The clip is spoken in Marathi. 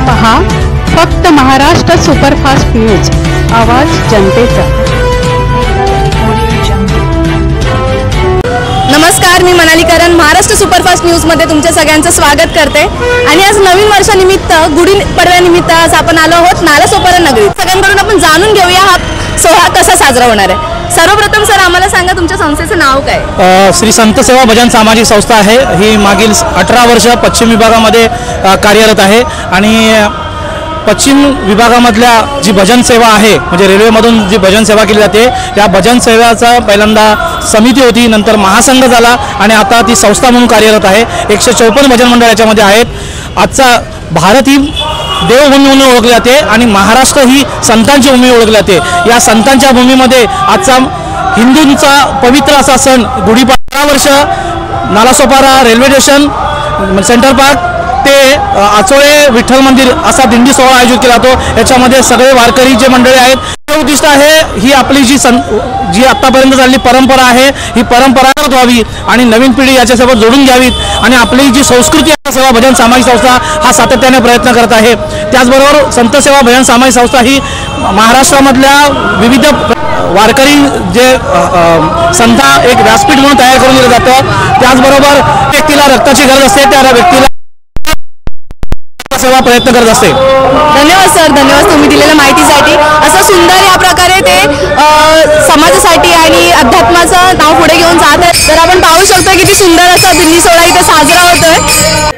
पहा फक्त महाराष्ट्र सुपरफास्ट न्यूज, आवाज जनतेचा। नमस्कार, मी मनाली करण महाराष्ट्र सुपरफास्ट न्यूजमध्ये तुमच्या सगळ्यांचं स्वागत करते। आणि आज नवीन वर्षानिमित्त गुढीपाडव्यानिमित्त आज आपण आलो आहोत नालासोपारा नगरीत। सगळ्यांकडून आपण जाणून घेऊया हा सोहळा कसा साजरा होणार आहे। सर्वप्रथम सर आम्हाला सांगा तुमच्या संस्थेचं नाव काय? श्री संत सेवा भजन सामाजिक संस्था आहे। ही मागील 18 वर्ष पश्चिम विभागामध्ये कार्यरत आहे आणि पश्चिम विभागामधल्या जी भजन सेवा आहे म्हणजे रेल्वेमधून जी भजन सेवा केली जाते या भजन सेवेचा पहिल्यांदा समिती होती, नंतर महासंघ झाला आणि आता ती संस्था म्हणून कार्यरत आहे। 154 भजन मंडळ याच्यामध्ये आहेत। आजचा भारत ही देवभूमी म्हणून ओळखली जाते आणि महाराष्ट्र ही संतांची भूमी ओळखली जाते। या संतांच्या भूमीमध्ये आजचा हिंदूंचा पवित्र असा सण गुढीपाडवा वर्ष Nalasopara railway station centre park ते आचोळे विठ्ठल मंदिर असा दिंडी सोहळा आयोजित केला जातो। याच्यामध्ये सगळे वारकरी जे मंडळी आहेत हे उद्दिष्ट आहे ही आपली जी आतापर्यंत झालेली परंपरा आहे ही परंपरागत व्हावी आणि नवीन पिढी याच्यासोबत जोडून घ्यावीत आणि आपली जी संस्कृती आहे सेवा भजन सामाजिक संस्था हा सातत्याने प्रयत्न करत आहे। त्याचबरोबर संत सेवा भजन सामाजिक संस्था ही महाराष्ट्रामधल्या विविध वारकरी जे संस्था एक व्यासपीठ म्हणून तयार करून दिलं जातं। त्याचबरोबर व्यक्तीला रक्ताची गरज असते त्या व्यक्तीला सेवा प्रयत्न करत असते। धन्यवाद सर, धन्यवाद तुम्ही दिलेल्या माहितीसाठी। असं सुंदर या प्रकारे ते समाजासाठी आणि अध्यात्माचं नाव पुढे घेऊन जात आहेत। तर आपण पाहू शकतो किती सुंदर असा दिंडी सोहळा इथे साजरा होतोय।